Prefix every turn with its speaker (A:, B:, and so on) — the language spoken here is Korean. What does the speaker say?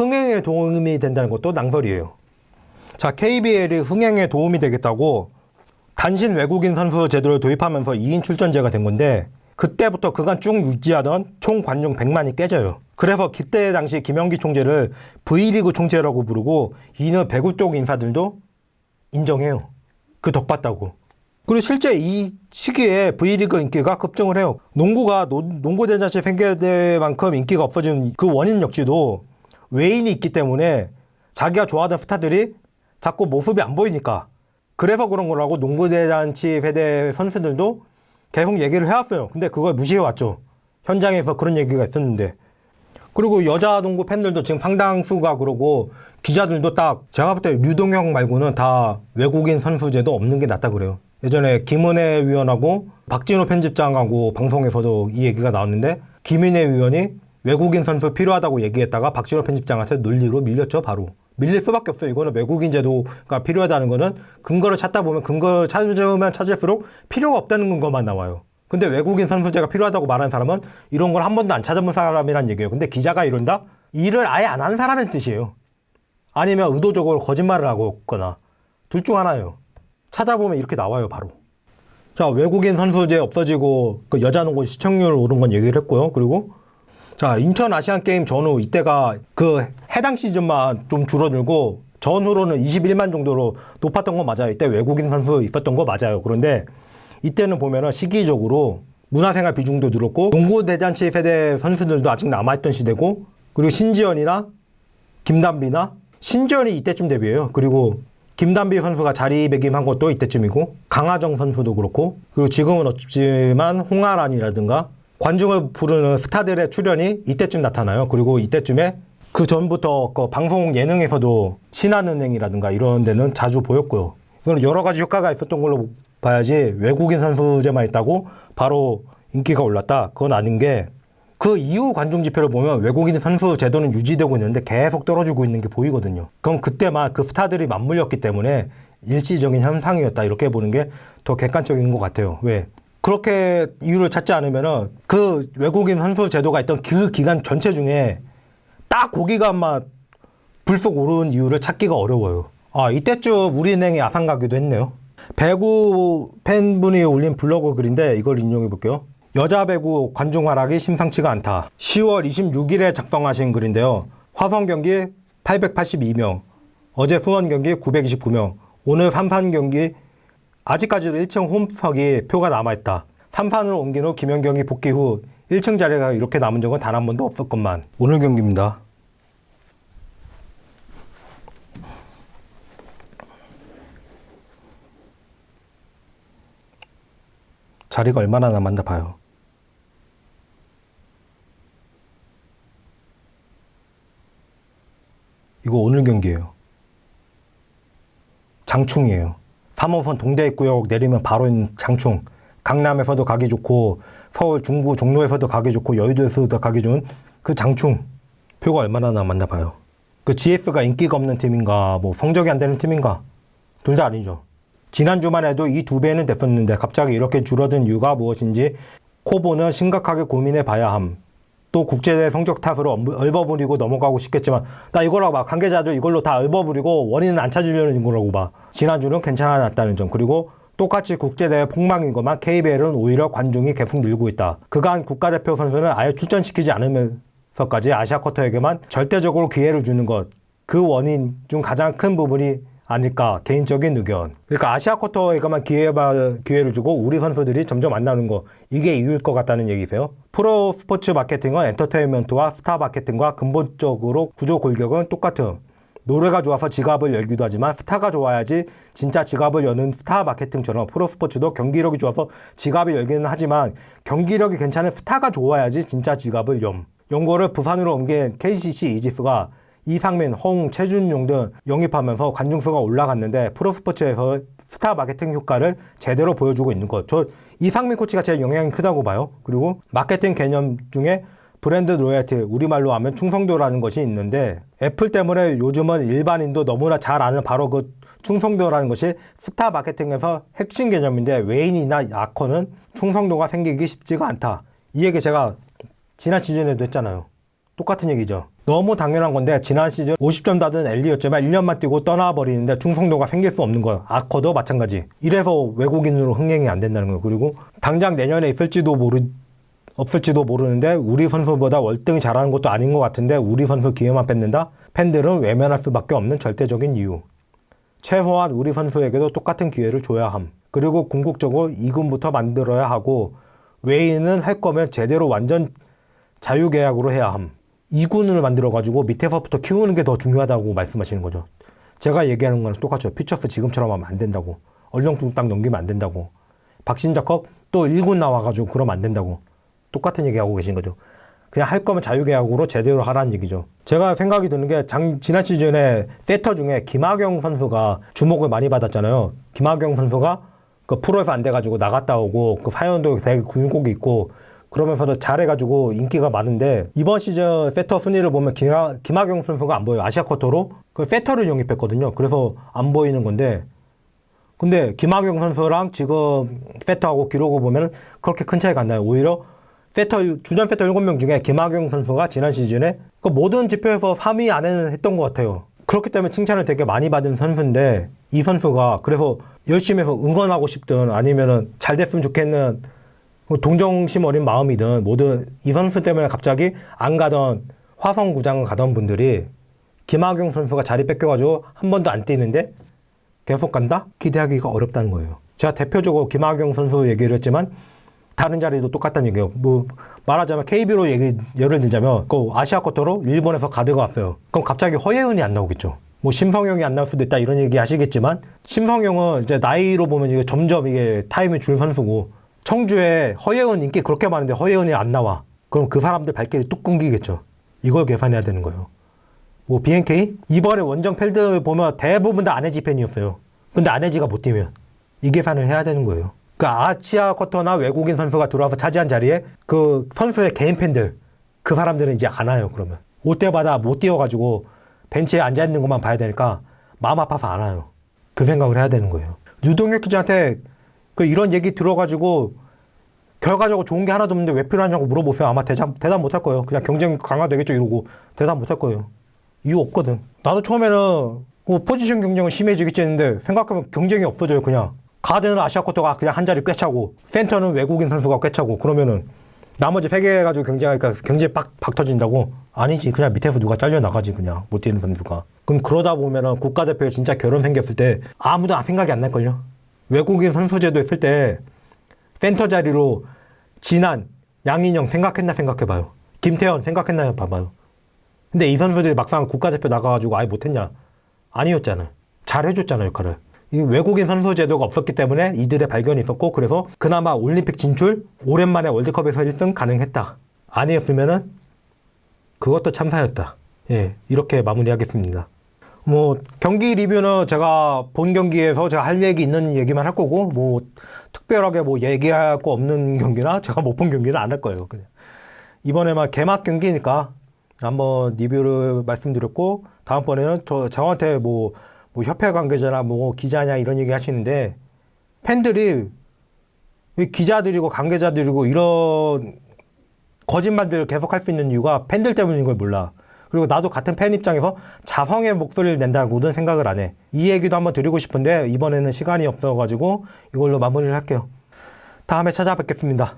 A: 흥행에 도움이 된다는 것도 낭설이에요. 자, KBL이 흥행에 도움이 되겠다고 단신 외국인 선수 제도를 도입하면서 2인 출전제가 된 건데 그때부터 그간 쭉 유지하던 총 관중 100만이 깨져요. 그래서 그때 당시 김영기 총재를 V리그 총재라고 부르고 이는 배구 쪽 인사들도 인정해요. 그 덕봤다고. 그리고 실제 이 시기에 V리그 인기가 급증을 해요. 농구가 농구대잔치 생겨대만큼 인기가 없어진 그 원인 역시도 외인이 있기 때문에 자기가 좋아하던 스타들이 자꾸 모습이 안 보이니까 그래서 그런 거라고 농구대잔치 세대 선수들도 계속 얘기를 해왔어요. 근데 그걸 무시해왔죠. 현장에서 그런 얘기가 있었는데. 그리고 여자 농구 팬들도 지금 상당수가 그러고 기자들도 딱 제가 볼 때 류동형 말고는 다 외국인 선수제도 없는 게 낫다 그래요. 예전에 김은혜 위원하고 박진호 편집장하고 방송에서도 이 얘기가 나왔는데 김은혜 위원이 외국인 선수 필요하다고 얘기했다가 박진호 편집장한테 논리로 밀렸죠. 바로. 밀릴 수밖에 없어요. 이거는 외국인 제도가 필요하다는 거는 근거를 찾다 보면 근거를 찾으면 찾을수록 필요가 없다는 근거만 나와요. 근데 외국인 선수제가 필요하다고 말하는 사람은 이런 걸 한 번도 안 찾아본 사람이란 얘기예요. 근데 기자가 이런다? 일을 아예 안 하는 사람의 뜻이에요. 아니면 의도적으로 거짓말을 하고 있거나 둘 중 하나예요. 찾아보면 이렇게 나와요. 바로. 자, 외국인 선수제 없어지고 그 여자농구 시청률 오른 건 얘기를 했고요. 그리고 자, 인천 아시안게임 전후 이때가 그 해당 시즌만 좀 줄어들고 전후로는 21만 정도로 높았던 거 맞아요. 이때 외국인 선수 있었던 거 맞아요. 그런데 이때는 보면은 시기적으로 문화생활 비중도 늘었고 농구 대잔치 세대 선수들도 아직 남아있던 시대고 그리고 신지연이나 김단비나 신지연이 이때쯤 데뷔해요. 그리고 김단비 선수가 자리매김한 것도 이때쯤이고 강하정 선수도 그렇고 그리고 지금은 없지만 홍아란이라든가 관중을 부르는 스타들의 출연이 이때쯤 나타나요. 그리고 이때쯤에 그 전부터 그 방송 예능에서도 신한은행이라든가 이런 데는 자주 보였고요. 이건 여러 가지 효과가 있었던 걸로 봐야지 외국인 선수제만 있다고 바로 인기가 올랐다. 그건 아닌 게 그 이후 관중 지표를 보면 외국인 선수 제도는 유지되고 있는데 계속 떨어지고 있는 게 보이거든요. 그럼 그때만 그 스타들이 맞물렸기 때문에 일시적인 현상이었다. 이렇게 보는 게 더 객관적인 것 같아요. 왜? 그렇게 이유를 찾지 않으면은 그 외국인 선수 제도가 있던 그 기간 전체 중에 딱 고기값만 불쑥 오른 이유를 찾기가 어려워요. 아, 이때쯤 우리은행이 아산 가기도 했네요. 배구 팬분이 올린 블로그 글인데 이걸 인용해 볼게요. 여자 배구 관중 하락이 심상치가 않다. 10월 26일에 작성하신 글인데요. 화성 경기 882명, 어제 수원 경기 929명, 오늘 삼산 경기 아직까지도 1층 홈석이 표가 남아있다. 삼산으로 옮긴 후 김연경이 복귀 후 1층 자리가 이렇게 남은 적은 단 한 번도 없었건만. 오늘 경기입니다. 자리가 얼마나 남았나 봐요. 이거 오늘 경기예요. 장충이에요. 3호선 동대입구역 내리면 바로 있는 장충. 강남에서도 가기 좋고 서울 중구 종로에서도 가기 좋고 여의도에서도 가기 좋은 그 장충. 표가 얼마나 남았나 봐요. 그 GS가 인기가 없는 팀인가 뭐 성적이 안 되는 팀인가 둘 다 아니죠. 지난주만 해도 이 2배는 됐었는데 갑자기 이렇게 줄어든 이유가 무엇인지 코보는 심각하게 고민해 봐야 함. 또 국제대회 성적 탓으로 얼버무리고 넘어가고 싶겠지만 나 이거라고 봐. 관계자들 이걸로 다 얼버무리고 원인은 안 찾으려는 거라고 봐. 지난주는 괜찮았다는 점. 그리고 똑같이 국제대회 폭망인 것만 KBL은 오히려 관중이 계속 늘고 있다. 그간 국가대표 선수는 아예 출전시키지 않으면서까지 아시아쿼터에게만 절대적으로 기회를 주는 것. 그 원인 중 가장 큰 부분이 아닐까 개인적인 의견. 그러니까 아시아쿼터에게만 기회를 주고 우리 선수들이 점점 안 나오는 거 이게 이유일 것 같다는 얘기세요. 프로 스포츠 마케팅은 엔터테인먼트와 스타 마케팅과 근본적으로 구조 골격은 똑같음. 노래가 좋아서 지갑을 열기도 하지만 스타가 좋아야지 진짜 지갑을 여는 스타 마케팅처럼 프로 스포츠도 경기력이 좋아서 지갑을 열기는 하지만 경기력이 괜찮은 스타가 좋아야지 진짜 지갑을 염. 연고를 부산으로 옮긴 KCC 이지스가 이상민, 허웅, 최준용 등 영입하면서 관중수가 올라갔는데 프로스포츠에서 스타 마케팅 효과를 제대로 보여주고 있는 것. 저 이상민 코치가 제일 영향이 크다고 봐요. 그리고 마케팅 개념 중에 브랜드 로열티, 우리말로 하면 충성도라는 것이 있는데 애플 때문에 요즘은 일반인도 너무나 잘 아는 바로 그 충성도라는 것이 스타 마케팅에서 핵심 개념인데 외인이나 약커는 충성도가 생기기 쉽지가 않다. 이 얘기 제가 지난 시즌에도 했잖아요. 똑같은 얘기죠. 너무 당연한 건데 지난 시즌 50점 받은 엘리였지만 1년만 뛰고 떠나버리는데 충성도가 생길 수 없는 거예요. 아커도 마찬가지. 이래서 외국인으로 흥행이 안 된다는 거예요. 그리고 당장 내년에 없을지도 모르는데 우리 선수보다 월등히 잘하는 것도 아닌 것 같은데 우리 선수 기회만 뺏는다? 팬들은 외면할 수밖에 없는 절대적인 이유. 최소한 우리 선수에게도 똑같은 기회를 줘야 함. 그리고 궁극적으로 2군부터 만들어야 하고 외인은 할 거면 제대로 완전 자유계약으로 해야 함. 2군을 만들어가지고 밑에서부터 키우는 게 더 중요하다고 말씀하시는 거죠. 제가 얘기하는 거랑 똑같죠. 퓨처스 지금처럼 하면 안 된다고. 얼렁뚱땅 넘기면 안 된다고. 박신자컵 또 1군 나와가지고 그러면 안 된다고. 똑같은 얘기하고 계신 거죠. 그냥 할 거면 자유계약으로 제대로 하라는 얘기죠. 제가 생각이 드는 게 지난 시즌에 세터 중에 김학영 선수가 주목을 많이 받았잖아요. 김학영 선수가 그 프로에서 안 돼가지고 나갔다 오고 그 사연도 되게 굴곡이 있고 그러면서도 잘해가지고 인기가 많은데 이번 시즌 세터 순위를 보면 김학영 선수가 안 보여요. 아시아 쿼터로 그 세터를 영입했거든요. 그래서 안 보이는 건데 근데 김학영 선수랑 지금 세터하고 기록을 보면 그렇게 큰 차이가 안 나요. 오히려 주전 세터 7명 중에 김학영 선수가 지난 시즌에 그 모든 지표에서 3위 안에는 했던 것 같아요. 그렇기 때문에 칭찬을 되게 많이 받은 선수인데 이 선수가 그래서 열심히 해서 응원하고 싶든 아니면은 잘 됐으면 좋겠는 동정심 어린 마음이든 모든 이 선수 때문에 갑자기 안 가던 화성구장을 가던 분들이 김학영 선수가 자리 뺏겨가지고 한 번도 안 뛰는데 계속 간다? 기대하기가 어렵다는 거예요. 제가 대표적으로 김학영 선수 얘기를 했지만 다른 자리도 똑같다는 얘기예요. 뭐 말하자면 KB로 예를 들자면 그 아시아 쿼터로 일본에서 가드가 왔어요. 그럼 갑자기 허예은이 안 나오겠죠. 뭐 심성영이 안 나올 수도 있다 이런 얘기 하시겠지만 심성영은 이제 나이로 보면 이게 점점 이게 타임이 줄 선수고 청주에 허예은 인기 그렇게 많은데 허예은이 안 나와. 그럼 그 사람들 발길이 뚝 끊기겠죠. 이걸 계산해야 되는 거예요. 뭐 BNK 이번에 원정 팬들 보면 대부분 다 안혜지 팬이었어요. 근데 안혜지가 못 뛰면 이 계산을 해야 되는 거예요. 그 아시아 쿼터나 외국인 선수가 들어와서 차지한 자리에 그 선수의 개인 팬들 그 사람들은 이제 안 와요. 그러면 올 때마다 못 뛰어가지고 벤치에 앉아있는 것만 봐야 되니까 마음 아파서 안 와요. 그 생각을 해야 되는 거예요. 유동혁 기자한테 그 이런 얘기 들어가지고 결과적으로 좋은 게 하나도 없는데 왜 필요하냐고 물어보세요. 아마 대답 못 할 거예요. 그냥 경쟁 강화되겠죠 이러고 대답 못 할 거예요. 이유 없거든. 나도 처음에는 뭐 포지션 경쟁은 심해지겠지 했는데 생각하면 경쟁이 없어져요. 그냥 가드는 아시아 쿼터가 그냥 한 자리 꿰차고 센터는 외국인 선수가 꿰차고 그러면은 나머지 3개 가지고 경쟁하니까 경쟁이 박 터진다고? 아니지. 그냥 밑에서 누가 잘려나가지 그냥 못 뛰는 선수가. 그럼 그러다 보면은 국가대표에 진짜 결혼 생겼을 때 아무도 생각이 안 날걸요? 외국인 선수 제도 했을 때 센터 자리로 진한, 양인영 생각해봐요. 김태현 생각했나 봐봐요. 근데 이 선수들이 막상 국가대표 나가가지고 아예 못했냐? 아니었잖아요. 잘해줬잖아요, 역할을. 이 외국인 선수 제도가 없었기 때문에 이들의 발견이 있었고 그래서 그나마 올림픽 진출, 오랜만에 월드컵에서 1승 가능했다. 아니었으면은 그것도 참사였다. 예, 이렇게 마무리하겠습니다. 뭐 경기 리뷰는 제가 본 경기에서 제가 할 얘기 있는 얘기만 할 거고 뭐 특별하게 뭐 얘기할 거 없는 경기나 제가 못 본 경기는 안 할 거예요. 그냥 이번에만 개막 경기니까 한번 리뷰를 말씀드렸고 다음번에는 저한테 뭐 협회 관계자나 뭐 기자냐 이런 얘기 하시는데 팬들이 기자들이고 관계자들이고 이런 거짓말들을 계속 할 수 있는 이유가 팬들 때문인 걸 몰라. 그리고 나도 같은 팬 입장에서 자성의 목소리를 낸다고는 생각을 안 해. 이 얘기도 한번 드리고 싶은데 이번에는 시간이 없어가지고 이걸로 마무리를 할게요. 다음에 찾아뵙겠습니다.